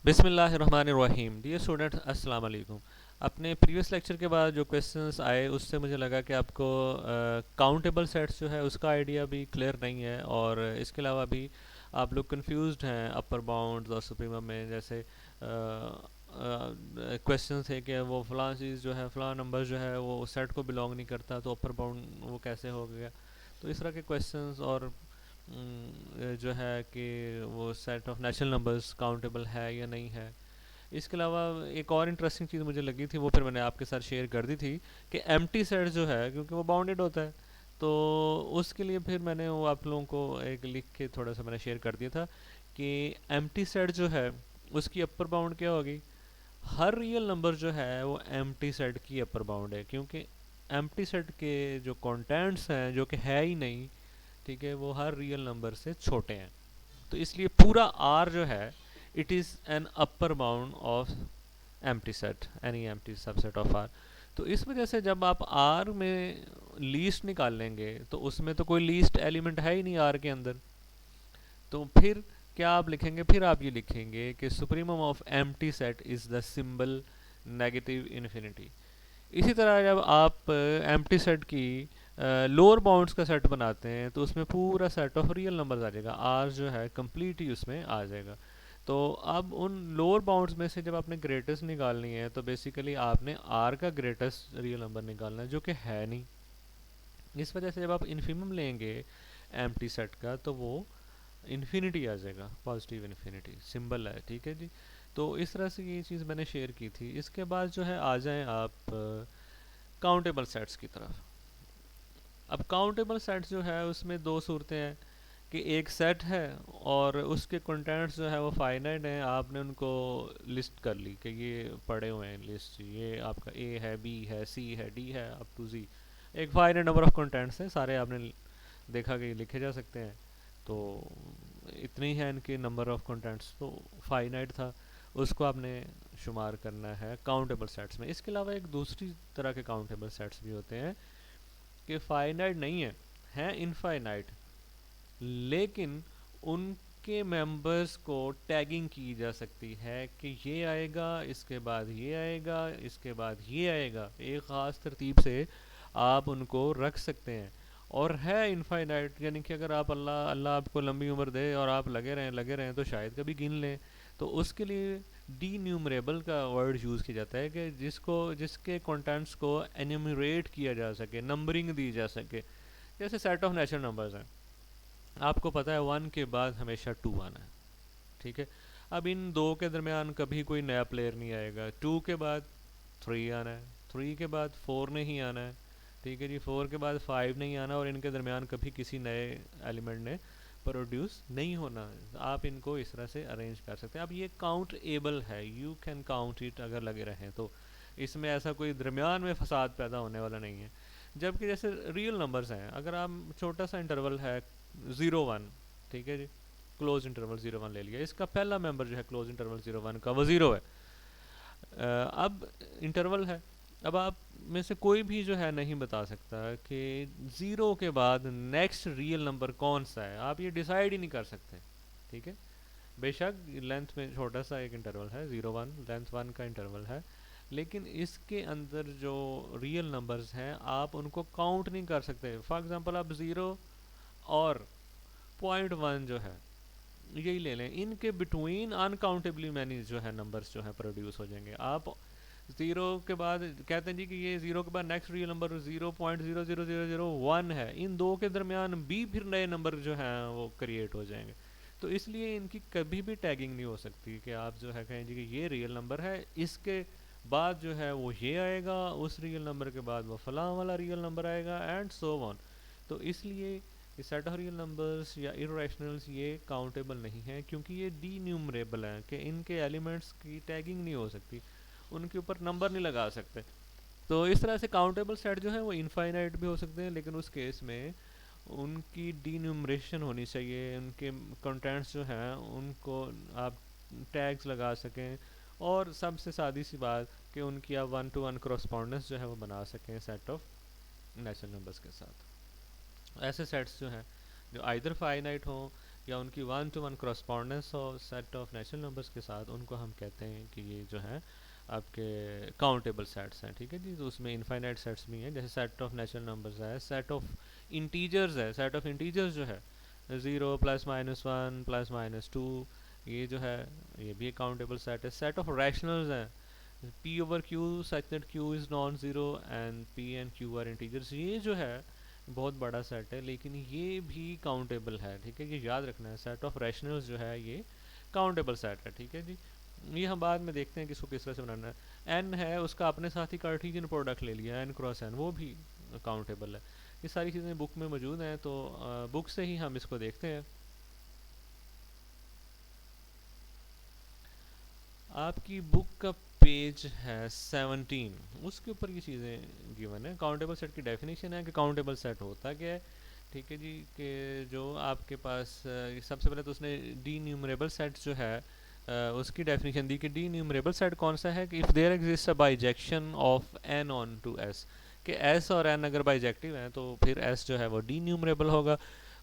बिस्मिल्लाहिर्रहमानिर्रहीम। Dear student, अस्सलाम वालेकुम। अपने प्रीवियस लेक्चर के बाद जो क्वेश्चंस आए उससे मुझे लगा कि आपको काउंटेबल सेट्स जो है उसका आइडिया भी क्लियर नहीं है, और इसके अलावा भी आप लोग कंफ्यूज्ड हैं अपर बाउंड्स और सुप्रीमम में। जैसे क्वेश्चन थे कि वो फ़लाँ चीज़ जो है, फ़लाँ नंबर जो है वो सेट को बिलोंग नहीं करता, तो अपर बाउंड वो कैसे हो गया। तो इस तरह के क्वेश्चंस, और जो है कि वो set of natural numbers countable है या नहीं है। इसके अलावा एक और इंटरेस्टिंग चीज़ मुझे लगी थी, वो फिर मैंने आपके साथ शेयर कर दी थी कि एम्प्टी सेट जो है, क्योंकि वो बाउंडेड होता है, तो उसके लिए फिर मैंने वो आप लोगों को एक लिख के थोड़ा सा मैंने शेयर कर दिया था कि एम्प्टी सेट जो है उसकी अपर बाउंड क्या होगी। हर रियल नंबर जो है वो एम्प्टी सेट की अपर बाउंड है, क्योंकि एम्प्टी सेट के जो कंटेंट्स हैं जो कि है ही नहीं, ठीक है, वो हर रियल नंबर से छोटे हैं। तो इसलिए पूरा आर जो है it is an upper bound of empty set, any empty subset of R. तो इस वजह से जब आप आर में लीस्ट निकाल लेंगे तो उसमें तो कोई लीस्ट एलिमेंट है ही नहीं आर के अंदर। तो फिर क्या आप लिखेंगे, फिर आप ये लिखेंगे कि supremum of empty set is the symbol negative infinity. इसी तरह जब आप एम्प्टी सेट की लोअर बाउंड्स का सेट बनाते हैं तो उसमें पूरा सेट ऑफ रियल नंबर्स आ जाएगा, आर जो है कंप्लीट ही उसमें आ जाएगा। तो अब उन लोअर बाउंड्स में से जब आपने ग्रेटेस्ट निकालनी है तो बेसिकली आपने आर का ग्रेटेस्ट रियल नंबर निकालना है, जो कि है नहीं। इस वजह से जब आप इन्फिमम लेंगे एम्प्टी सेट का तो वो इन्फिनिटी आ जाएगा, पॉजिटिव इन्फिनिटी सिंबल है, ठीक है जी। तो इस तरह से ये चीज़ मैंने शेयर की थी। इसके बाद जो है आ जाएं आप काउंटेबल सेट्स की तरफ। अब काउंटेबल सेट्स जो है उसमें दो सूरतें हैं कि एक सेट है और उसके कंटेंट्स जो है वो फाइनाइट हैं। आपने उनको लिस्ट कर ली कि ये पड़े हुए हैं लिस्ट, ये आपका ए है, बी है, सी है, डी है, अप टू जी। एक फाइनाइट नंबर ऑफ कंटेंट्स हैं, सारे आपने देखा कि लिखे जा सकते हैं। तो इतनी है इनके नंबर ऑफ कंटेंट्स, तो फाइनाइट था, उसको आपने शुमार करना है काउंटेबल सेट्स में। इसके अलावा एक दूसरी तरह के काउंटेबल सेट्स भी होते हैं कि फाइनाइट नहीं है, हैं इनफाइनाइट, लेकिन उनके मेंबर्स को टैगिंग की जा सकती है कि ये आएगा, इसके बाद ये आएगा, इसके बाद ये आएगा। एक ख़ास तरतीब से आप उनको रख सकते हैं। और है इनफाइनाइट, यानी कि अगर आप अल्लाह अल्लाह आपको लंबी उम्र दे और आप लगे रहें तो शायद कभी गिन लें। तो उसके लिए डी न्यूमरेबल का वर्ड यूज़ किया जाता है कि जिसके कंटेंट्स को एन्यूमरेट किया जा सके, नंबरिंग दी जा सके। जैसे सेट ऑफ नेचुरल नंबर्स हैं, आपको पता है वन के बाद हमेशा टू आना है, ठीक है। अब इन दो के दरमियान कभी कोई नया प्लेयर नहीं आएगा। टू के बाद थ्री आना है, थ्री के बाद फोर नहीं आना है, ठीक है जी। फोर के बाद फाइव नहीं आना, और इनके दरमियान कभी किसी नए एलिमेंट ने प्रोड्यूस नहीं होना। आप इनको इस तरह से अरेंज कर सकते हैं। अब ये काउंट एबल है, यू कैन काउंट इट अगर लगे रहें तो। इसमें ऐसा कोई दरमियान में फसाद पैदा होने वाला नहीं है। जबकि जैसे रियल नंबर्स हैं, अगर आप छोटा सा इंटरवल है 0 1, ठीक है जी, क्लोज इंटरवल 0 1 ले लिया, इसका पहला मेंबर जो है क्लोज इंटरवल 0 1 का वो ज़ीरो है। अब इंटरवल है, अब आप में से कोई भी जो है नहीं बता सकता कि ज़ीरो के बाद नेक्स्ट रियल नंबर कौन सा है। आप ये डिसाइड ही नहीं कर सकते, ठीक है। बेशक लेंथ में छोटा सा एक इंटरवल है 0 1, लेंथ 1 का इंटरवल है, लेकिन इसके अंदर जो रियल नंबर्स हैं आप उनको काउंट नहीं कर सकते। फॉर एग्जांपल आप 0 और 0.1 जो है यही ले लें, इनके बिटवीन अनकाउंटेबली मैनी जो है नंबर्स जो है प्रोड्यूस हो जाएंगे। आप ज़ीरो के बाद कहते हैं जी कि ये ज़ीरो के बाद नेक्स्ट रियल नंबर 0.00001 है, इन दो के दरमियान भी फिर नए नंबर जो हैं वो क्रिएट हो जाएंगे। तो इसलिए इनकी कभी भी टैगिंग नहीं हो सकती कि आप जो है कहें जी कि ये रियल नंबर है, इसके बाद जो है वो ये आएगा, उस रियल नंबर के बाद वो फलां वाला रियल नंबर आएगा, एंड सो ऑन। तो इसलिए ये सेट ऑफ रियल नंबर्स या इरेशनल्स ये काउंटेबल नहीं है, क्योंकि ये डी न्यूमरेबल हैं कि इनके एलिमेंट्स की टैगिंग नहीं हो सकती, उनके ऊपर नंबर नहीं लगा सकते। तो इस तरह से काउंटेबल सेट जो है वो इनफाइनाइट भी हो सकते हैं, लेकिन उस केस में उनकी डी न्यूमरेशन होनी चाहिए, उनके कंटेंट्स जो हैं उनको आप टैग्स लगा सकें, और सबसे सादी सी बात कि उनकी आप 1 to 1 करस्पॉन्डेंस जो है वो बना सकें सेट ऑफ नेचुरल नंबर्स के साथ। ऐसे सेट्स जो हैं जो आइदर फाइनाइट हों या उनकी वन टू वन करस्पॉन्डेंस और सेट ऑफ नेचुरल नंबर्स के साथ, उनको हम कहते हैं कि ये जो है आपके काउंटेबल सेट्स हैं। ठीक है जी। तो उसमें इनफाइनाइट सेट्स भी हैं, जैसे सेट ऑफ नेचुरल नंबर्स है, सेट ऑफ इंटीजर्स है। सेट ऑफ इंटीजर्स जो है 0 +-1 +-2, ये जो है ये भी एक काउंटेबल सेट है। सेट ऑफ रैशनल्स है P/Q such that Q is non-zero and P and Q are integers, ये जो है बहुत बड़ा सेट है, लेकिन ये भी काउंटेबल है। ठीक है, ये याद रखना है। सेट ऑफ रैशनल्स जो है ये काउंटेबल सेट है। ठीक है जी। ये हम बाद में देखते हैं कि इसको किस तरह से बनाना है। एन है, उसका अपने साथ ही कार्टेशियन प्रोडक्ट ले लिया, एन क्रॉस एन, वो भी काउंटेबल है। ये सारी चीज़ें बुक में मौजूद हैं, तो बुक से ही हम इसको देखते हैं। आपकी बुक का पेज है 17, उसके ऊपर ये चीज़ें गिवन है। काउंटेबल सेट की डेफिनेशन है कि काउंटेबल सेट होता क्या है। ठीक है जी। कि जो आपके पास सबसे पहले तो उसने डी न्यूमरेबल सेट जो है उसकी डेफिनेशन दी कि डी न्यूमरेबल सेट कौन सा है कि if there exist a bijection of N onto S, कि एस और एन अगर बाइजेक्टिव हैं तो फिर एस जो है वो डी न्यूमरेबल होगा।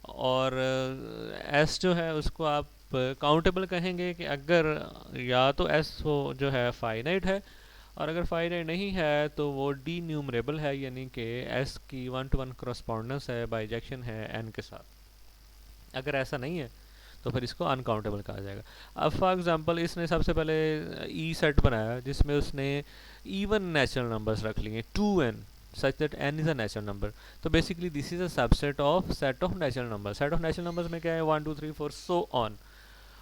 और एस जो है उसको आप काउंटेबल कहेंगे कि अगर या तो एस हो जो है फाइनाइट है, और अगर फाइनाइट नहीं है तो वो डी न्यूमरेबल है, यानी कि एस की वन टू वन करस्पॉन्डेंस है, बाइजेक्शन है एन के साथ। अगर ऐसा नहीं है तो फिर इसको अनकाउंटेबल कहा जाएगा। अब फॉर एग्जांपल इसने सबसे पहले ई सेट बनाया जिसमें उसने इवन नेचुरल नंबर्स रख लिए 2n such that n is a natural number। तो basically this is a subset of set of natural number. Set of natural numbers में क्या है 1 2 3 4 सो ऑन,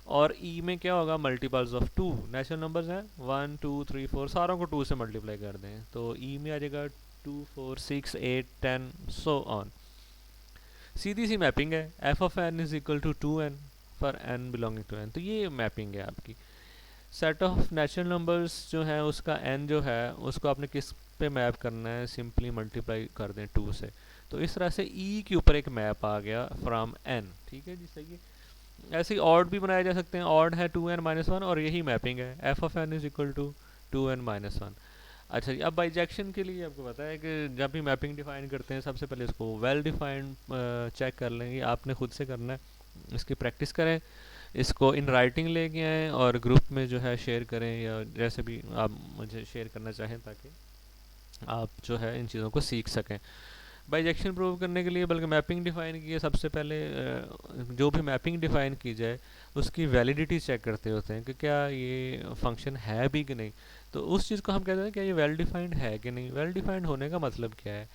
और ई में क्या होगा मल्टीपल्स ऑफ 2। नेचुरल नंबर्स हैं 1 2 3 4, सारों को 2 से मल्टीप्लाई कर दें तो ई में आ जाएगा 2 4 6 8 10 सो ऑन। सीधी सी मैपिंग है, F of N is equal to 2n for n belonging to n। तो ये मैपिंग है आपकी। सेट ऑफ नेचुरल नंबर्स जो है उसका n जो है उसको आपने किस पे मैप करना है, सिंपली मल्टीप्लाई कर दें 2 से। तो इस तरह से e के ऊपर एक मैप आ गया फ्रॉम n। ठीक है जी, सही है। ऐसे ही ऑड भी बनाए जा सकते हैं। ऑड है 2n-1 और यही मैपिंग है, F of N is equal to 2n-1। अच्छा जी। अब बाइजेक्शन के लिए आपको पता है कि जब भी मैपिंग डिफाइन करते हैं सबसे पहले इसको वेल डिफाइंड चेक कर लेंगे। आपने खुद से करना है, इसकी प्रैक्टिस करें, इसको इन राइटिंग लेके आएँ और ग्रुप में जो है शेयर करें, या जैसे भी आप मुझे शेयर करना चाहें, ताकि आप जो है इन चीज़ों को सीख सकें। बाइजेक्शन प्रूव करने के लिए बल्कि मैपिंग डिफाइन की है, सबसे पहले जो भी मैपिंग डिफाइन की जाए उसकी वैलिडिटी चेक करते होते हैं कि क्या ये फंक्शन है भी कि नहीं। तो उस चीज़ को हम कहते हैं क्या ये वेल डिफाइंड है कि नहीं। वेल डिफाइंड होने का मतलब क्या है?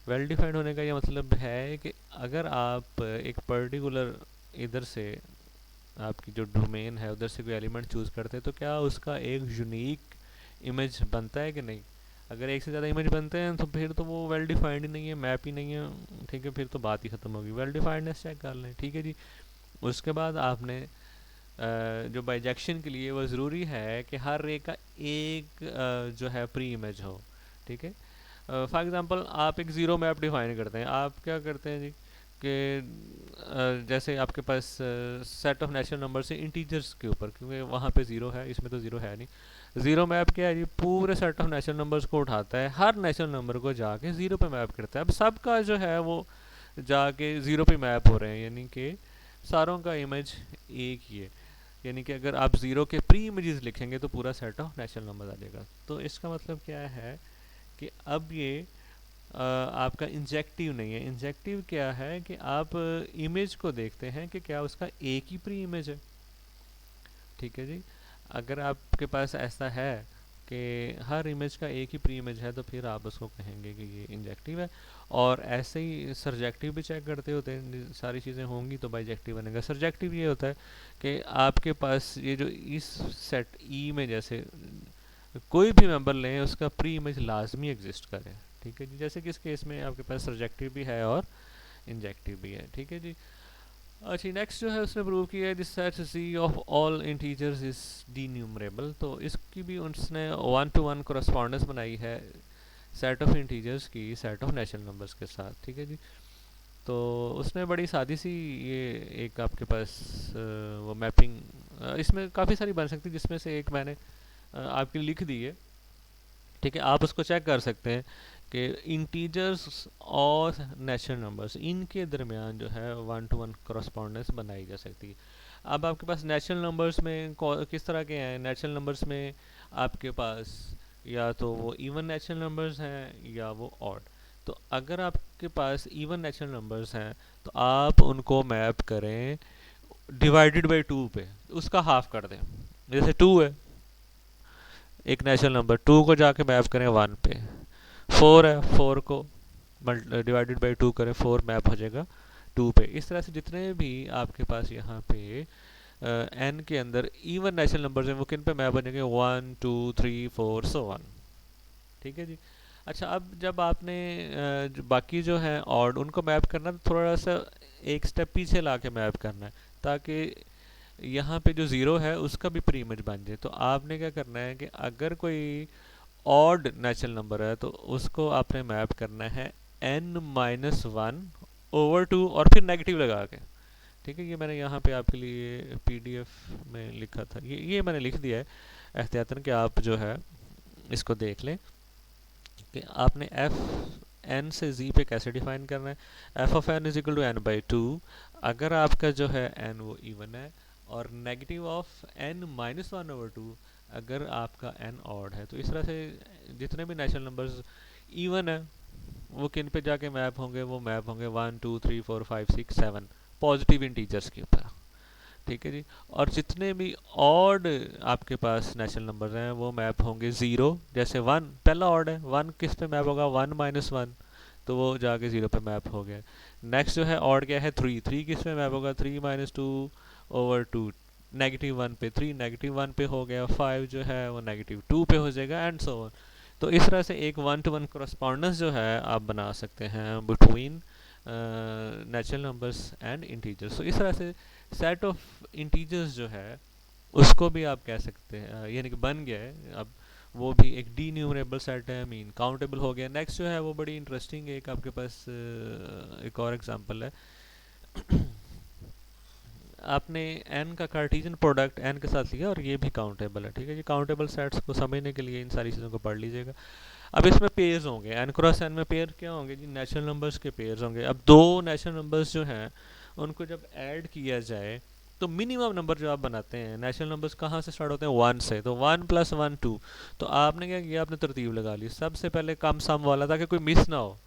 वेल डिफाइंड होने का ये मतलब है कि अगर आप एक पर्टिकुलर इधर से आपकी जो डोमेन है उधर से कोई एलिमेंट चूज़ करते हैं तो क्या उसका एक यूनिक इमेज बनता है कि नहीं। अगर एक से ज़्यादा इमेज बनते हैं तो फिर तो वो वेल डिफाइंड ही नहीं है, मैप ही नहीं है। ठीक है, फिर तो बात ही ख़त्म होगी। वेल डिफाइंडनेस चेक कर लें। ठीक है जी। उसके बाद आपने जो बाइजेक्शन के लिए वो ज़रूरी है कि हर एक का एक जो है प्री इमेज हो। ठीक है। फॉर एग्ज़ाम्पल आप एक ज़ीरो मैप डिफाइन करते हैं। आप क्या करते हैं जी कि जैसे आपके पास सेट ऑफ नेचुरल नंबर से इंटीजर्स के ऊपर, क्योंकि वहाँ पे ज़ीरो है, इसमें तो ज़ीरो है नहीं। ज़ीरो मैप क्या है जी, पूरे सेट ऑफ नेचुरल नंबर्स को उठाता है, हर नेचुरल नंबर को जाके ज़ीरो पे मैप करता है। अब सबका जो है वो जाके ज़ीरो पे मैप हो रहे हैं, यानी कि सारों का इमेज एक ही है। यानी कि अगर आप ज़ीरो के प्री इमेजेस लिखेंगे तो पूरा सेट ऑफ नेचुरल नंबर आ जाएगा। तो इसका मतलब क्या है कि अब ये आपका इंजेक्टिव नहीं है। इंजेक्टिव क्या है कि आप इमेज को देखते हैं कि क्या उसका एक ही प्री इमेज है। ठीक है जी। अगर आपके पास ऐसा है कि हर इमेज का एक ही प्री इमेज है तो फिर आप उसको कहेंगे कि ये इंजेक्टिव है। और ऐसे ही सरजेक्टिव भी चेक करते होते हैं, सारी चीज़ें होंगी तो बाइजेक्टिव बनेगा। सरजेक्टिव ये होता है कि आपके पास ये जो इस सेट ई में जैसे कोई भी मेंबर लें उसका प्री इमेज लाजमी एग्जिस्ट करे। ठीक है जी। जैसे कि इस केस में आपके पास सब्जेक्टिव भी है और इंजेक्टिव भी है। ठीक है जी। अच्छा, नेक्स्ट जो है उसने प्रूव किया है this set C of all integers is denumerable. तो इसकी भी उसने 1 to 1 करस्पॉन्डेंस बनाई है सेट ऑफ इंटीजर्स की सेट ऑफ नेचुरल नंबर्स के साथ। ठीक है जी। तो उसने बड़ी सादी सी ये एक आपके पास वो मैपिंग इसमें काफ़ी सारी बन सकती है, जिसमें से एक मैंने आपके लिख दी है। ठीक है, आप उसको चेक कर सकते हैं कि इंटीजर्स और नेचुरल नंबर्स इनके दरमियान जो है 1-to-1 करस्पॉन्डेंस बनाई जा सकती है। अब आपके पास नेचुरल नंबर्स में किस तरह के हैं? नेचुरल नंबर्स में आपके पास या तो वो इवन नेचुरल नंबर्स हैं या वो ऑड। तो अगर आपके पास इवन नेचुरल नंबर्स हैं तो आप उनको मैप करें डिवाइडेड बाई 2 पे, उसका हाफ कर दें। जैसे 2 है एक नेचुरल नंबर, 2 को जाके मैप करें 1 पे। 4 है, 4 को डिवाइडेड बाई 2 करें, 4 मैप हो जाएगा 2 पे। इस तरह से जितने भी आपके पास यहाँ पे एन के अंदर इवन नेचुरल नंबर्स हैं वो किन पे मैप बनेंगे? 1 2 3 4 सो 1। ठीक है जी। अच्छा, अब जब आपने बाकी जो है ऑड उनको मैप करना, तो थोड़ा सा एक स्टेप पीछे ला के मैप करना है, ताकि यहाँ पे जो ज़ीरो है उसका भी प्री इमेज बन जाए। तो आपने क्या करना है कि अगर कोई ऑड नेचुरल नंबर है तो उसको आपने मैप करना है n-1/2 और फिर नेगेटिव लगा के। ठीक है, ये मैंने यहाँ पे आपके लिए पीडीएफ में लिखा था, ये मैंने लिख दिया है एहतियातन कि आप जो है इसको देख लें कि आपने एफ एन से जी पे कैसे डिफाइन करना है। F of N is equal to n/2 अगर आपका जो है एन वो इवन है, और नेगेटिव ऑफ n-1/2 अगर आपका एन ऑड है। तो इस तरह से जितने भी नेचुरल नंबर्स इवन है वो किन पे जाके मैप होंगे? वो मैप होंगे 1 2 3 4 5 6 7 पॉजिटिव इंटीजर्स के ऊपर। ठीक है जी। और जितने भी ऑड आपके पास नेचुरल नंबर्स हैं वो मैप होंगे ज़ीरो। जैसे 1 पहला ऑड है, 1 किस पे मैप होगा? 1-1, तो वो जाके ज़ीरो पे मैप हो गया। नेक्स्ट जो है ऑड क्या है? 3, 3 किस पे मैप होगा? 3-2/2 -1 पे, 3 -1 पे हो गया। 5 जो है वो -2 पे हो जाएगा, एंड सो ऑन। तो इस तरह से एक 1-to-1 करस्पॉन्डेंस जो है आप बना सकते हैं between natural numbers and integers. तो इस तरह से सेट ऑफ इंटीजर्स जो है उसको भी आप कह सकते हैं, यानी कि बन गया है अब। वो भी एक डी न्यूमरेबल सेट है, मीन काउंटेबल हो गया। नेक्स्ट जो है वो बड़ी इंटरेस्टिंग एक आपके पास एक और एग्जांपल है। आपने n का कार्टेशियन प्रोडक्ट n के साथ लिया और ये भी काउंटेबल है। ठीक है जी। काउंटेबल सेट्स को समझने के लिए इन सारी चीज़ों को पढ़ लीजिएगा। अब इसमें पेयर्स होंगे, n क्रॉस n में पेयर क्या होंगे जी? नेचुरल नंबर्स के पेयर्स होंगे। अब दो नेचुरल नंबर्स जो हैं उनको जब ऐड किया जाए तो मिनिमम नंबर जो आप बनाते हैं, नेचुरल नंबर्स कहाँ से स्टार्ट होते हैं? 1 से। तो 1 + 1 2। तो आपने क्या किया? आपने तरतीब लगा ली, सबसे पहले कम सम वाला, ताकि कोई मिस ना हो।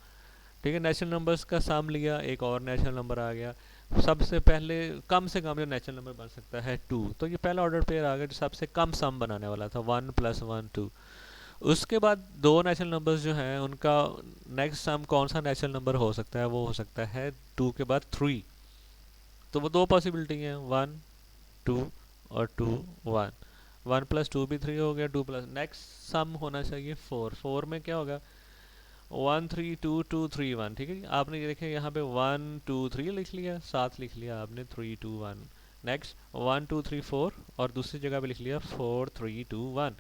ठीक है, नेचुरल नंबर्स का सम लिया, एक और नेचुरल नंबर आ गया। सबसे पहले कम से कम जो नेचुरल नंबर बन सकता है 2, तो ये पहला ऑर्डर पेयर आ गया जो सबसे कम सम बनाने वाला था, 1 + 1 2। उसके बाद दो नेचुरल नंबर्स जो हैं उनका नेक्स्ट सम कौन सा नेचुरल नंबर हो सकता है? वो हो सकता है 2 के बाद 3। तो वो दो पॉसिबिलिटी हैं, 1 2 और 2 1। 1 + 2 भी 3 हो गया, 2 प्लस नेक्स्ट सम होना चाहिए 4। 4 में क्या होगा? 1 3 2 2 3 1। ठीक है, आपने ये देखिए यहाँ पे 1 2 3 लिख लिया, साथ लिख लिया आपने 3 2 1। नेक्स्ट 1 2 3 4 और दूसरी जगह पे लिख लिया 4 3 2 1।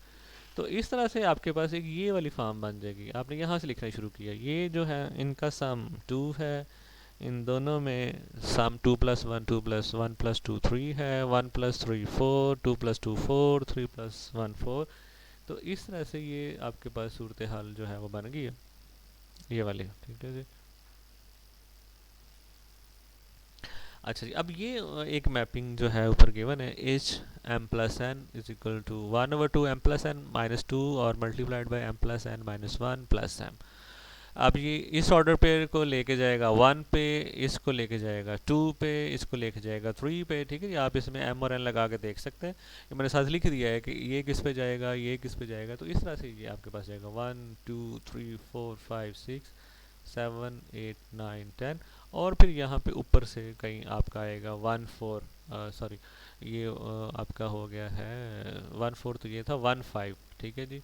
तो इस तरह से आपके पास एक ये वाली फॉर्म बन जाएगी। आपने यहाँ से लिखना शुरू किया, ये जो है इनका सम 2 है, इन दोनों में सम 2 + 1 2 + 1 + 2 3 है, 1 + 3 4, 2 + 2 4, 3 + 1 4। तो इस तरह से ये आपके पास सूरत हाल जो है वो बन गई है, ये वाली। ठीक है जी। अच्छा जी, अब ये एक मैपिंग जो है ऊपर गिवन है, H m + n = 1/2 m + n - 2 और multiplied by m + n - 1 + m। अब ये इस ऑर्डर पेयर को लेके जाएगा 1 पे, इसको लेके जाएगा 2 पे, इसको लेके जाएगा 3 पे। ठीक है जी। आप इसमें m और n लगा के देख सकते हैं। ये मैंने साथ लिख दिया है कि ये किस पे जाएगा, ये किस पे जाएगा। तो इस तरह से ये आपके पास जाएगा 1 2 3 4 5 6 7 8 9 10। और फिर यहाँ पे ऊपर से कहीं आपका आएगा 1 4, सॉरी ये आपका हो गया है 1 4, तो ये था 1 5। ठीक है जी।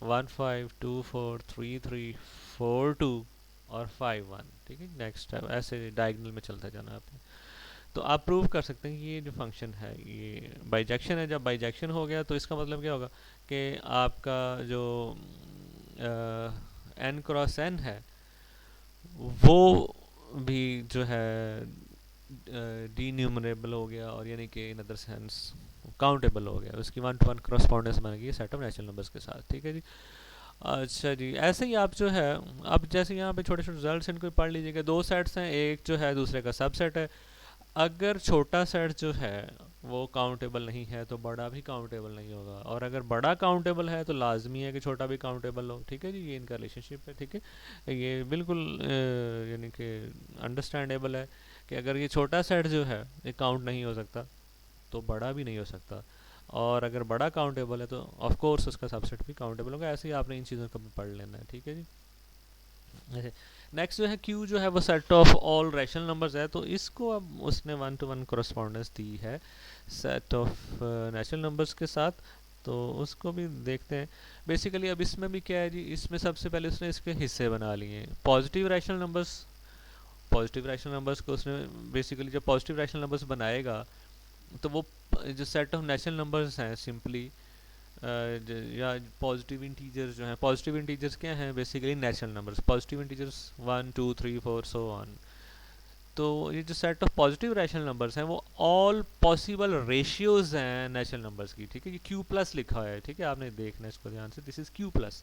1 5 2 4 3 3 4 2 और 5 1। ठीक है, नेक्स्ट स्टेप ऐसे डायगोनल में चलता जाना आपने। तो आप प्रूव कर सकते हैं कि ये जो फंक्शन है ये बाइजेक्शन है। जब बाइजेक्शन हो गया तो इसका मतलब क्या होगा कि आपका जो n क्रॉस n है वो भी जो है डी न्यूमरेबल हो गया, और यानी कि इन अदर सेंस काउंटेबल हो गया। उसकी 1-to-1 करस्पॉन्डेंस बन गई सेट ऑफ नेचुरल नंबर्स के साथ। ठीक है जी। अच्छा जी, ऐसे ही आप जो है, अब जैसे यहाँ पे छोटे छोटे रिजल्ट्स इनको पढ़ लीजिएगा। दो सेट्स हैं, एक जो है दूसरे का सबसेट है। अगर छोटा सेट जो है वो काउंटेबल नहीं है तो बड़ा भी काउंटेबल नहीं होगा, और अगर बड़ा काउंटेबल है तो लाजमी है कि छोटा भी काउंटेबल हो। ठीक है जी, ये इनका रिलेशनशिप है। ठीक है, ये बिल्कुल यानी कि अंडरस्टैंडेबल है कि अगर ये छोटा सेट जो है ये काउंट नहीं हो सकता तो बड़ा भी नहीं हो सकता, और अगर बड़ा काउंटेबल है तो ऑफ कोर्स उसका सबसेट भी काउंटेबल होगा। ऐसे ही आपने इन चीज़ों को भी पढ़ लेना है। ठीक है जी। ऐसे नेक्स्ट जो है क्यू जो है वो set of all rational numbers है, तो इसको अब उसने वन टू वन कोरस्पॉन्डेंस दी है सेट ऑफ नेचुरल नंबर्स के साथ, तो उसको भी देखते हैं। बेसिकली अब इसमें भी क्या है जी, इसमें सबसे पहले उसने इसके हिस्से बना लिए positive rational numbers. Positive rational numbers को उसने बेसिकली जब पॉजिटिव रैशनल नंबर्स बनाएगा तो वो जो सेट ऑफ नेचुरल नंबर्स हैं सिंपली या पॉजिटिव इंटीजर्स जो हैं, पॉजिटिव इंटीजर्स क्या हैं, basically natural numbers. Positive integers 1 2 3 4 so on. तो ये जो set of positive rational numbers हैं वो ऑल पॉसिबल रेशियोज हैं नेचुरल नंबर्स की। ठीक है, ये क्यू प्लस लिखा है। ठीक है, आपने देखना है इसको ध्यान से, this is Q plus.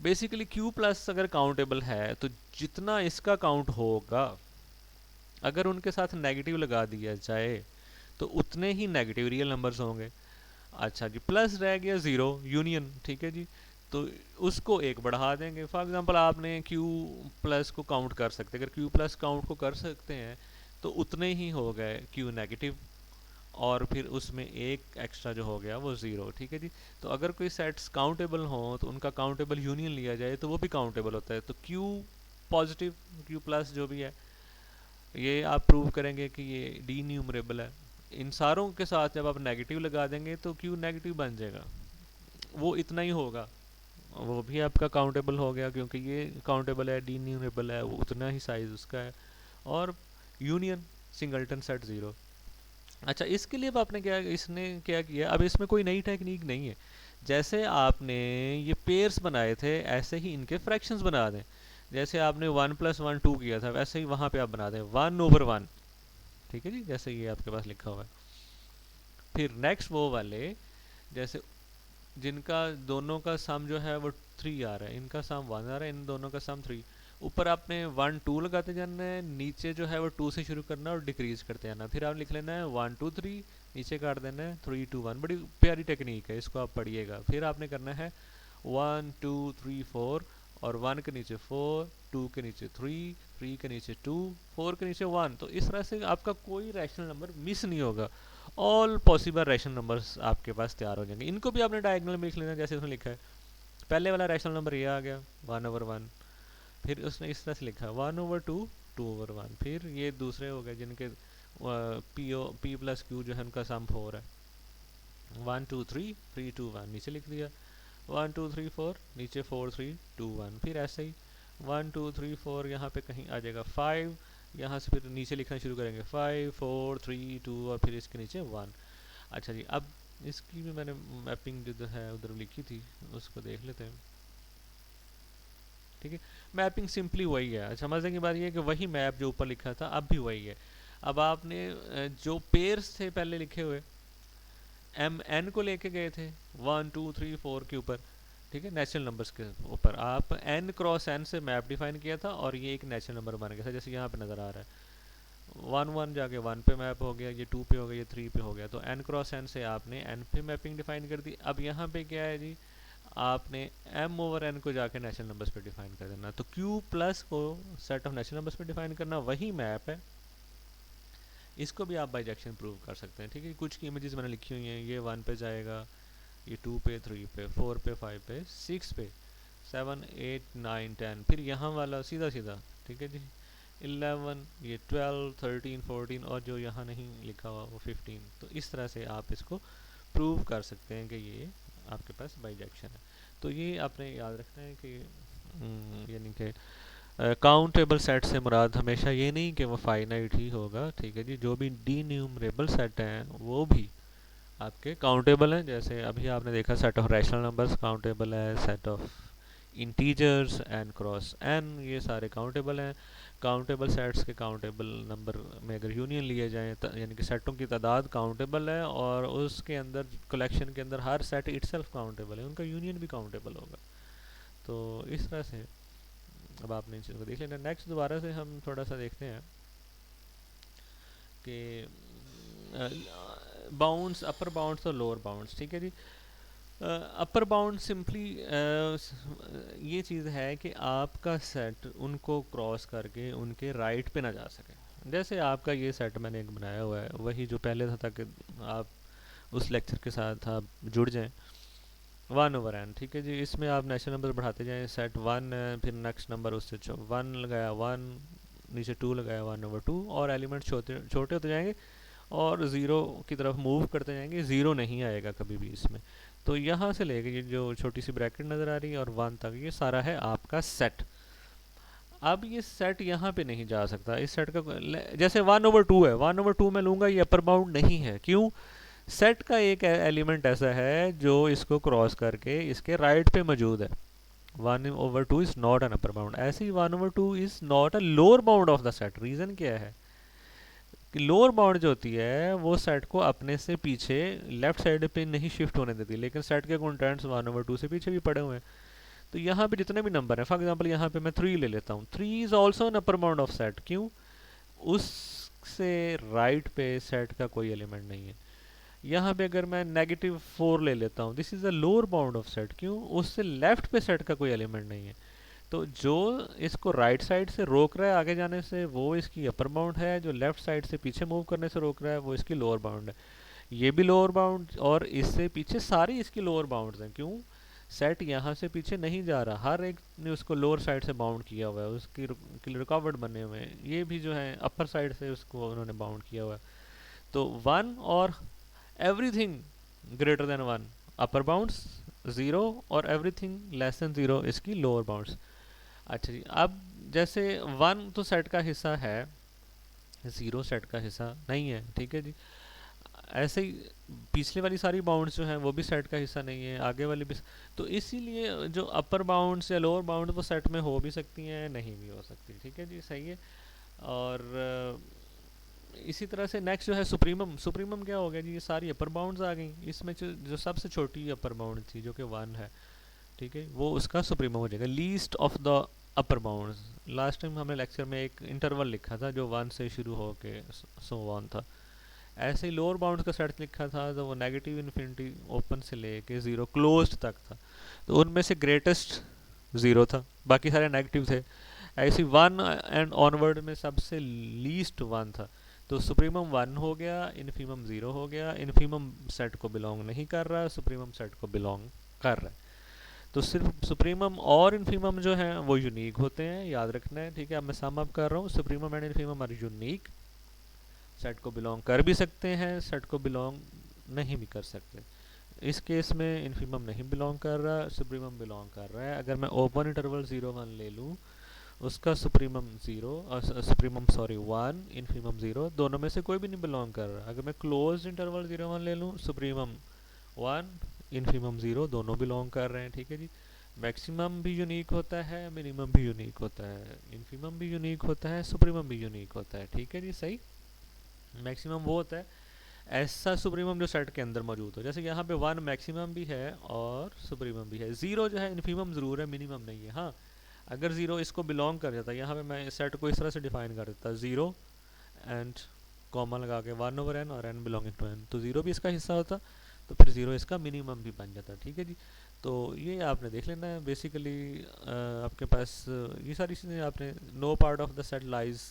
Basically Q plus अगर काउंटेबल है तो जितना इसका काउंट होगा, अगर उनके साथ नेगेटिव लगा दिया जाए तो उतने ही नेगेटिव रियल नंबर्स होंगे। अच्छा जी, प्लस रह गया ज़ीरो यूनियन। ठीक है जी, तो उसको एक बढ़ा देंगे। फॉर एग्जांपल आपने क्यू प्लस को काउंट कर सकते, अगर क्यू प्लस काउंट को कर सकते हैं तो उतने ही हो गए क्यू नेगेटिव, और फिर उसमें एक एक्स्ट्रा जो हो गया वो ज़ीरो। ठीक है जी, तो अगर कोई सेट्स काउंटेबल हों तो उनका काउंटेबल यूनियन लिया जाए तो वो भी काउंटेबल होता है। तो क्यू पॉजिटिव, क्यू प्लस जो भी है, ये आप प्रूव करेंगे कि ये डी न्यूमरेबल है। इन सारों के साथ जब आप नेगेटिव लगा देंगे तो क्यू नेगेटिव बन जाएगा, वो इतना ही होगा, वो भी आपका काउंटेबल हो गया क्योंकि ये काउंटेबल है, डी न्यूमरेबल है, वो उतना ही साइज उसका है। और यूनियन सिंगलटन सेट ज़ीरो। अच्छा, इसके लिए अब आपने क्या, इसने क्या किया, अब इसमें कोई नई टेक्निक नहीं है। जैसे आपने ये पेयर्स बनाए थे ऐसे ही इनके फ्रैक्शंस बना दें। जैसे आपने 1 + 1 2 किया था वैसे ही वहाँ पे आप बना दें 1/1। ठीक है जी, जैसे ये आपके पास लिखा हुआ है। फिर नेक्स्ट वो वाले जैसे जिनका दोनों का सम जो है वो 3 आ रहा है, इनका सम 1 आ रहा है, इन दोनों का सम 3। ऊपर आपने 1 2 लगाते जाना है, नीचे जो है वो 2 से शुरू करना है और डिक्रीज करते जाना। फिर आप लिख लेना है 1 2 3, नीचे काट देना है 3 2 1। बड़ी प्यारी टेक्निक है, इसको आप पढ़िएगा। फिर आपने करना है 1 2 3 4, और 1 के नीचे 4, 2 के नीचे 3, 3 के नीचे 2, 4 के नीचे 1। तो इस तरह से आपका कोई रैशनल नंबर मिस नहीं होगा, ऑल पॉसिबल रैशनल नंबर्स आपके पास तैयार हो जाएंगे। इनको भी आपने डायगोनल में लिख लेना जैसे उसने लिखा है। पहले वाला रैशनल नंबर ये आ गया 1/1, फिर उसने इस तरह से लिखा 1/2, 2/1। फिर ये दूसरे हो गए जिनके पी प्लस क्यू जो है उनका सम 4 है। 1 2 3 3 2 1 नीचे लिख दिया, 1 2 3 4 नीचे 4 3 2 1। फिर ऐसे ही 1 2 3 4 यहाँ पे कहीं आ जाएगा 5, यहाँ से फिर नीचे लिखना शुरू करेंगे 5 4 3 2, और फिर इसके नीचे 1। अच्छा जी, अब इसकी भी मैंने मैपिंग जो है उधर लिखी थी, उसको देख लेते हैं। ठीक है, मैपिंग सिंपली वही है। अच्छा, मजे की बात यह है कि वही मैप जो ऊपर लिखा था अब भी वही है। अब आपने जो पेयर्स थे पहले लिखे हुए, एम एन को लेके गए थे 1 2 3 4 के ऊपर। ठीक है, नेचुरल नंबर्स के ऊपर आप एन क्रॉस एन से मैप डिफाइन किया था और ये एक नेचुरल नंबर बन गया था, जैसे यहाँ पे नज़र आ रहा है 1 1 जाके 1 पे मैप हो गया, ये 2 पे हो गया, ये 3 पे हो गया। तो एन क्रॉस एन से आपने एन पे मैपिंग डिफाइन कर दी। अब यहाँ पे क्या है जी, आपने m/n को जाके नेचुरल नंबर्स पे डिफाइन कर देना। तो q प्लस को सेट ऑफ नेचुरल नंबर्स पे डिफाइन करना वही मैप है। इसको भी आप बाइजेक्शन प्रूव कर सकते हैं। ठीक है, कुछ की इमेजेस मैंने लिखी हुई हैं, ये 1 पे जाएगा, ये 2 पे, 3 पे, 4 पे, 5 पे, 6 पे, 7 8 9 10, फिर यहाँ वाला सीधा सीधा। ठीक है जी, 11, ये 12 13 14, और जो यहाँ नहीं लिखा हुआ वो 15। तो इस तरह से आप इसको प्रूव कर सकते हैं कि ये आपके पास बाइजेक्शन है। तो ये आपने याद रखना है कि यानी कि काउंटेबल सेट से मुराद हमेशा ये नहीं कि वो फाइनाइट ही होगा। ठीक है जी, जो भी डी न्यूमरेबल सेट हैं वो भी आपके काउंटेबल हैं। जैसे अभी आपने देखा set of rational numbers countable है, set of integers N cross N, ये सारे काउंटेबल हैं। काउंटेबल सेट्स के काउंटेबल नंबर में अगर यूनियन लिए जाएँ यानी कि सेटों की तादाद काउंटेबल है, और उसके अंदर कलेक्शन के अंदर हर सेट इटसेल्फ काउंटेबल है, उनका यूनियन भी काउंटेबल होगा। तो इस तरह से अब आपने इन चीज़ों को देख लेना। नेक्स्ट दोबारा से हम थोड़ा सा देखते हैं कि बाउंड्स, अपर बाउंड्स और लोअर बाउंड्स। ठीक है जी। अपर बाउंड सिंपली ये चीज़ है कि आपका सेट उनको क्रॉस करके उनके राइट पे ना जा सके। जैसे आपका ये सेट मैंने एक बनाया हुआ है, वही जो पहले था, ताकि आप उस लेक्चर के साथ आप जुड़ जाएं। 1/n, ठीक है जी। इसमें आप नेचुरल नंबर बढ़ाते जाएं। सेट 1 है, फिर नेक्स्ट नंबर उससे 1 लगाया 1, नीचे 2 लगाया 1/2, और एलिमेंट छोटे छोटे होते जाएंगे और ज़ीरो की तरफ मूव करते जाएंगे। ज़ीरो नहीं आएगा कभी भी इसमें। तो यहाँ से लेके ये जो छोटी सी ब्रैकेट नज़र आ रही है और 1 तक, ये सारा है आपका सेट। अब ये सेट यहाँ पे नहीं जा सकता। इस सेट का जैसे 1/2 है, 1/2 में लूँगा, ये अपर बाउंड नहीं है। क्यों? सेट का एक एलिमेंट ऐसा है जो इसको क्रॉस करके इसके राइट पे मौजूद है। 1/2 is not an upper bound. ऐसे ही 1/2 is not a lower bound of the set. Reason क्या है कि लोअर बाउंड जो होती है वो सेट को अपने से पीछे लेफ्ट साइड पे नहीं शिफ्ट होने देती, लेकिन सेट के कंटेंट्स 1/2 से पीछे भी पड़े हुए हैं। तो यहाँ पे जितने भी नंबर हैं, फॉर एग्जांपल यहाँ पे मैं 3 ले लेता हूँ। 3 is also an upper bound of set. क्यों? उससे राइट पे सेट का कोई एलिमेंट नहीं है। यहाँ पे अगर मैं -4 ले लेता हूँ, this is the lower bound of set. क्यों? उससे लेफ्ट पे सेट का कोई एलिमेंट नहीं है। तो जो इसको राइट साइड से रोक रहा है आगे जाने से, वो इसकी अपर बाउंड है। जो लेफ्ट साइड से पीछे मूव करने से रोक रहा है, वो इसकी लोअर बाउंड है। ये भी लोअर बाउंड, और इससे पीछे सारी इसकी लोअर बाउंड्स हैं। क्यों? सेट यहाँ से पीछे नहीं जा रहा, हर एक ने उसको लोअर साइड से बाउंड किया हुआ है, उसकी रुकावट बने हुए हैं। ये भी जो है अपर साइड से उसको उन्होंने बाउंड किया हुआ है। तो 1 और एवरीथिंग ग्रेटर देन 1 अपर बाउंड्स, 0 और एवरीथिंग लेस देन 0 इसकी लोअर बाउंड्स। अच्छा जी। अब जैसे 1 तो सेट का हिस्सा है, 0 सेट का हिस्सा नहीं है। ठीक है जी। ऐसे ही पिछले वाली सारी बाउंड्स जो हैं वो भी सेट का हिस्सा नहीं है, आगे वाली भी। तो इसीलिए जो अपर बाउंड्स या लोअर बाउंड वो सेट में हो भी सकती हैं, नहीं भी हो सकती। ठीक है जी, सही है। और इसी तरह से नेक्स्ट जो है सुप्रीमम। सुप्रीमम क्या हो गया जी? ये सारी अपर बाउंड्स आ गई। इसमें जो सबसे छोटी अपर बाउंड थी जो कि 1 है, ठीक है, वो उसका सुप्रीमम हो जाएगा। Least of the upper bounds. Last time हमने लेक्चर में एक इंटरवल लिखा था जो 1 से शुरू हो के सो ऑन था। ऐसे ही लोअर बाउंड्स का सेट लिखा था तो वो नेगेटिव इन्फिनिटी ओपन से लेके 0 क्लोज्ड तक था। तो उनमें से ग्रेटेस्ट 0 था, बाकी सारे नेगेटिव थे। ऐसे 1 एंड ऑनवर्ड में सबसे लीस्ट 1 था। तो सुप्रीमम 1 हो गया, इन्फीमम 0 हो गया। इन्फीमम सेट को बिलोंग नहीं कर रहा, सुप्रीमम सेट को बिलोंग कर रहा है। तो सिर्फ सुप्रीमम और इन्फीमम जो हैं वो यूनिक होते हैं, याद रखना है। ठीक है, अब मैं सम अप कर रहा हूँ। Supremum and infimum are unique. Set को बिलोंग कर भी सकते हैं, सेट को बिलोंग नहीं भी कर सकते। इस केस में इन्फीमम नहीं बिलोंग कर रहा, सुप्रीमम बिलोंग कर रहा है। अगर मैं ओपन इंटरवल 0 1 ले लूँ, उसका सुप्रीमम 0 सुप्रीमम सॉरी 1, इन्फीमम 0, दोनों में से कोई भी नहीं बिलोंग कर रहा। अगर मैं क्लोज इंटरवल 0 1 ले लूँ, सुप्रीमम 1, इन्फीमम 0, दोनों बिलोंग कर रहे हैं। ठीक है जी। मैक्सिमम भी यूनिक होता है, मिनिमम भी यूनिक होता है, इन्फीमम भी यूनिक होता है, सुप्रीमम भी यूनिक होता है। ठीक है जी, सही। मैक्सिमम वो होता है ऐसा सुप्रीमम जो सेट के अंदर मौजूद हो। जैसे यहाँ पे 1 मैक्सिमम भी है और सुप्रीमम भी है। 0 जो है इन्फीमम ज़रूर है, मिनिमम नहीं है। हाँ, अगर 0 इसको बिलोंग कर जाता, यहाँ पे मैं सेट को इस तरह से डिफाइन कर देता, 0 एंड कॉमा लगा के 1/n और n बिलोंगिंग टू n, तो 0 भी इसका हिस्सा होता, तो फिर 0 इसका मिनिमम भी बन जाता। ठीक है जी। तो ये आपने देख लेना है। बेसिकली आपके पास ये सारी चीज़ें आपने, no part of the set lies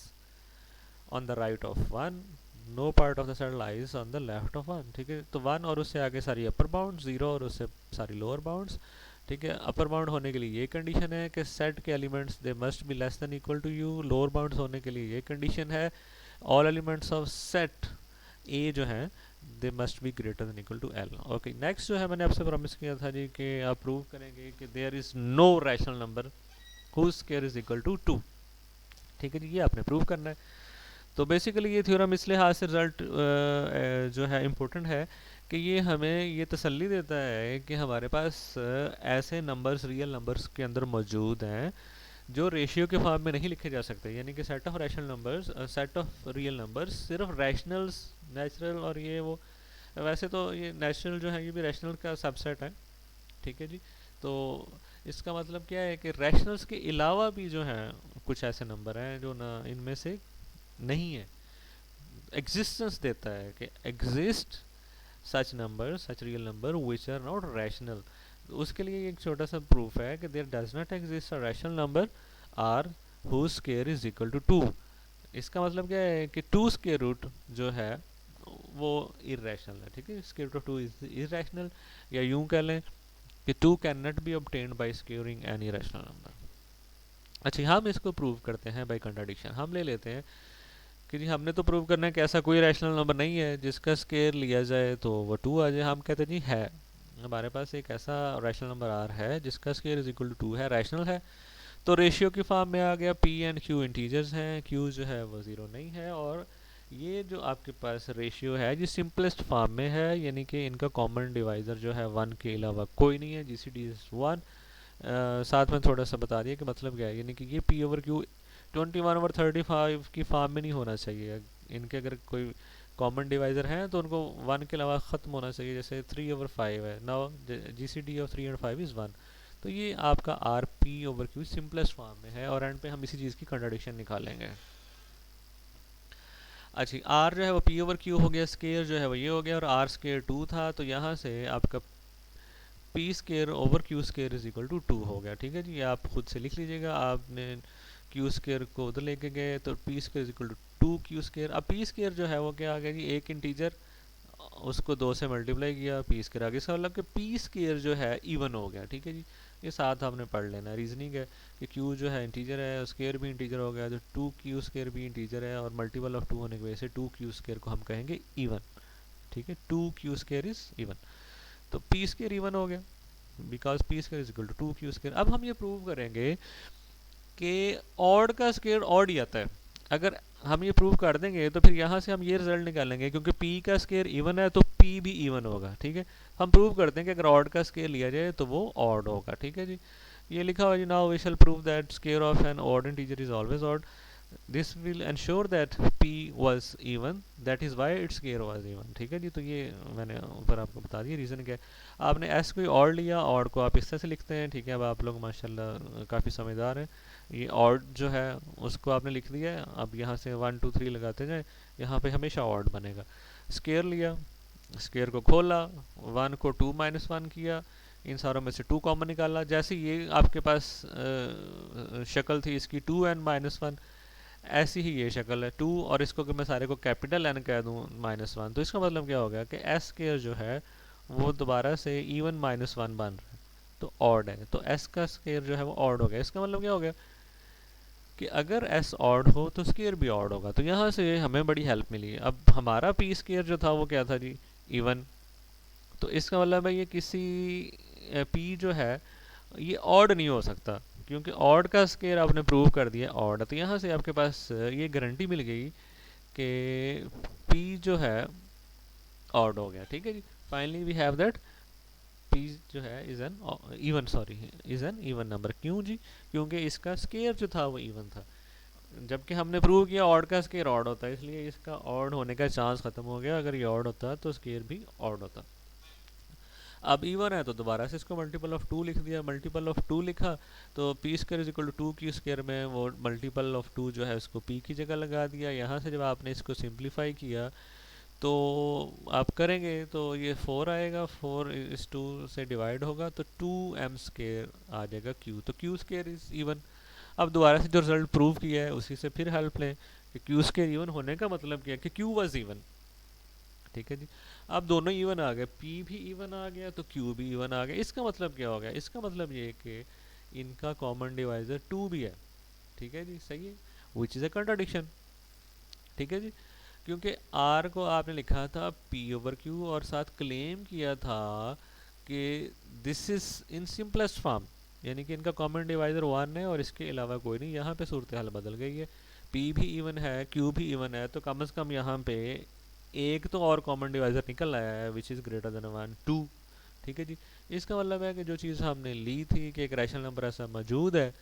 on the right of 1, no part of the set lies on the left of 1। ठीक है, तो 1 और उससे आगे सारी अपर बाउंड, 0 और उससे सारी लोअर बाउंड्स। ठीक है, अपर बाउंड होने के लिए ये कंडीशन है कि सेट के elements they must be less than equal to U. Lower bounds होने के लिए ये कंडीशन है all elements of set A जो है they must be greater than equal to L. Okay, next जो है मैंने आपसे प्रॉमिस किया था जी कि आप प्रूव करेंगे कि there is no rational number whose square is equal to 2। ठीक है जी, ये आपने प्रूव करना है। तो बेसिकली ये थ्योरम इस लिहाज से रिजल्ट जो है इम्पोर्टेंट है कि ये हमें ये तसल्ली देता है कि हमारे पास ऐसे नंबर्स, रियल नंबर्स के अंदर मौजूद हैं जो रेशियो के फॉर्म में नहीं लिखे जा सकते। यानी कि set of rational numbers, set of real numbers सिर्फ रैशनल्स, नेचुरल और ये वो, वैसे तो ये नेचुरल जो है ये भी रैशनल का सबसेट है। ठीक है जी। तो इसका मतलब क्या है कि रैशनल्स के अलावा भी जो है कुछ ऐसे नंबर हैं जो ना इनमें से नहीं है, एग्जिस्टेंस देता है कि exist such number, such real number which are not rational. उसके लिए एक छोटा सा प्रूफ है कि there does not exist a rational number R whose square is equal to 2। इसका मतलब क्या है कि 2 स्क्वायर रूट जो है वो इरेशनल है, ठीक है, square root of 2 is irrational. या यूं कह लें कि 2 can not be obtained by squaring any rational number. अच्छा, हम इसको प्रूव करते हैं बाय कंट्राडिक्शन। हम ले लेते हैं कि जी हमने तो प्रूव करना है कि ऐसा कोई रैशनल नंबर नहीं है जिसका स्क्वायर लिया जाए तो वो 2 आ जाए। हम कहते हैं जी है, हमारे पास एक ऐसा रैशनल नंबर आर है जिसका स्क्वायर इज इक्वल टू 2 है, रैशनल है। तो रेशियो की फॉर्म में आ गया, पी एंड क्यू इंटीजर्स हैं, क्यू जो है वो ज़ीरो नहीं है, और ये जो आपके पास रेशियो है ये सिंपलेस्ट फॉर्म में है, यानी कि इनका कॉमन डिवाइज़र जो है 1 के अलावा कोई नहीं है, जीसीडी इज 1। साथ में थोड़ा सा बता दिया कि मतलब क्या है, यानी कि ये पी ओवर क्यू 21/35 की फॉर्म में नहीं होना चाहिए। इनके अगर कोई कॉमन डिवाइज़र हैं तो उनको 1 के अलावा ख़त्म होना चाहिए, जैसे 3/5 है। Now G C D of 3 and 5 is 1। तो ये आपका R P over Q simplest form में है, और एंड पे हम इसी चीज़ की कंट्राडिक्शन निकालेंगे। अच्छा, आर जो है वो पी ओवर क्यू हो गया, स्केयर जो है वो ये हो गया, और आर स्केयर 2 था, तो यहाँ से आपका P square over Q square is equal to 2 हो गया। ठीक है जी, ये आप खुद से लिख लीजिएगा। आपने क्यू स्केयर को उधर लेके गए तो P square is equal to 2 Q square. अब पी स्केयर जो है वो क्या आ गया जी, एक इंटीजर उसको 2 से मल्टीप्लाई किया, पी स्केयर आ गया। इसका मतलब कि पी स्केयर जो है इवन हो गया। ठीक है जी, ये साथ आपने पढ़ लेना। रीजनिंग है कि क्यू जो है इंटीजर है, स्केयर भी इंटीजर हो गया, तो 2 क्यू स्केयर भी इंटीजर है, और मल्टीपल ऑफ 2 होने की वजह से 2 क्यू स्केयर को हम कहेंगे इवन। ठीक है, 2 क्यू स्केयर इज इवन, तो पी स्केयर इवन हो गया because P square is equal to 2 Q square. अब हम ये प्रूव करेंगे कि ऑड का स्केयर ऑड ही आता है। अगर हम ये प्रूव कर देंगे तो फिर यहाँ से हम ये रिजल्ट निकालेंगे, क्योंकि p का स्केयर इवन है तो p भी इवन होगा। ठीक है, हम प्रूव करते हैं कि अगर ऑड का स्केयर लिया जाए तो वो ऑड होगा। ठीक है जी, ये लिखा हुआ जी, now we shall prove that square of N odd integer is always odd. This will ensure that p was even, that is why its scale was even। ठीक है जी, तो ये मैंने ऊपर आपको बता दिया रीज़न क्या है। आपने s कोई ऑड लिया, ऑड को आप इस तरह से लिखते हैं। ठीक है, अब आप लोग माशाल्लाह काफ़ी समझदार हैं। ये ऑड जो है उसको आपने लिख दिया है, अब यहाँ से 1 2 3 लगाते जाए, यहाँ पे हमेशा ऑड बनेगा। स्केयर लिया, स्केयर को खोला, 1 को 2 - 1 किया, इन सारों में से 2 कॉमन निकाला। जैसे ये आपके पास शक्ल थी इसकी 2n - 1, ऐसी ही ये शक्ल है 2, और इसको अगर मैं सारे को कैपिटल एन कह दूँ -1, तो इसका मतलब क्या हो गया कि एस स्केयर जो है वो दोबारा से इवन -1 बन रहा है, तो ऑड है, तो एस का स्केयर जो है वो ऑड हो गया। इसका मतलब क्या हो गया कि अगर एस ऑड हो तो स्केयर भी ऑड होगा। तो यहाँ से हमें बड़ी हेल्प मिली। अब हमारा पी स्केयर जो था वो क्या था जी, इवन। तो इसका मतलब है ये किसी पी जो है ये ऑड नहीं हो सकता, क्योंकि ऑड का स्केयर आपने प्रूव कर दिया ऑड। तो यहाँ से आपके पास ये गारंटी मिल गई कि पी जो है ऑड हो गया। ठीक है जी, finally we have that P जो है is an even, sorry is an even number. क्यों जी, क्योंकि इसका स्केयर जो था वो इवन था, जबकि हमने प्रूव किया ऑड का स्केयर ऑड होता है, इसलिए इसका ऑड होने का चांस खत्म हो गया। अगर ये ऑड होता तो स्केयर भी ऑड होता। अब इवन है तो दोबारा से इसको मल्टीपल ऑफ 2 लिख दिया। मल्टीपल ऑफ 2 लिखा तो P square is equal to 2 Q square में वो मल्टीपल ऑफ 2 जो है उसको पी की जगह लगा दिया। यहाँ से जब आपने इसको सिंप्लीफाई किया तो आप करेंगे तो ये 4 आएगा, 4 इस 2 से डिवाइड होगा तो 2m स्क्वायर आ जाएगा क्यू, तो क्यू स्क्वायर इज इवन। अब दोबारा से जो रिजल्ट प्रूव किया है उसी से फिर हेल्प लें कि क्यू स्क्वायर इवन होने का मतलब क्या है कि क्यू वाज इवन। ठीक है जी, अब दोनों इवन आ गए, P भी इवन आ गया तो Q भी इवन आ गया। इसका मतलब क्या हो गया, इसका मतलब ये कि इनका कॉमन डिवाइजर 2 भी है। ठीक है जी, सही है, विच इज़ अ कंट्राडिक्शन। ठीक है जी, क्योंकि R को आपने लिखा था P ओवर Q और साथ क्लेम किया था कि this is in simplest form, यानी कि इनका कॉमन डिवाइजर 1 है और इसके अलावा कोई नहीं। यहाँ पे सूरत हाल बदल गई है, P भी इवन है, Q भी इवन है, तो कम से कम यहाँ पे एक तो और कॉमन डिवाइजर निकल आया है विच इज़ ग्रेटर देन 1 2। ठीक है जी, इसका मतलब है कि जो चीज़ हमने ली थी कि एक रैशनल नंबर ऐसा मौजूद है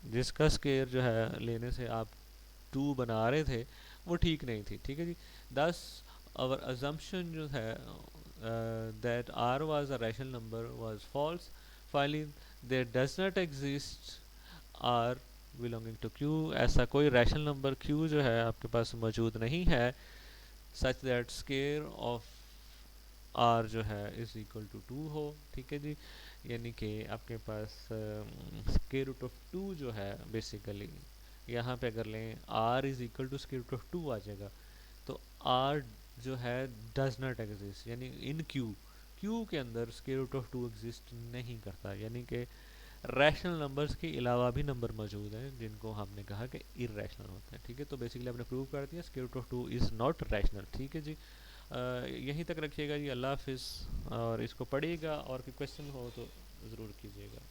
जिसका स्केयर जो है लेने से आप 2 बना रहे थे, वो ठीक नहीं थी। ठीक है जी, दस आवर अजम्पशन जो है that R was a rational number was false. Finally there does not exist R belonging to Q, ऐसा कोई रैशनल नंबर क्यू जो है आपके पास मौजूद नहीं है such that square of R जो है इज इक्वल टू 2 हो। ठीक है जी, यानी कि आपके पास स्केयर रूट ऑफ 2 जो है बेसिकली यहाँ पे अगर लें R is equal to square root of 2 आ जाएगा। तो आर जो है डज नॉट एग्जिस्ट, यानी इन क्यू, क्यू के अंदर स्केयर रूट ऑफ 2 एग्जिस्ट नहीं करता, यानी कि रैशनल नंबर्स के अलावा भी नंबर मौजूद हैं जिनको हमने कहा कि इरेशनल होते हैं। ठीक है, तो बेसिकली आपने प्रूव कर दिया square root of 2 is not rational. ठीक है जी, यहीं तक रखिएगा जी, अल्लाह हाफिज़, और इसको पढ़िएगा और कोई क्वेश्चन हो तो ज़रूर कीजिएगा।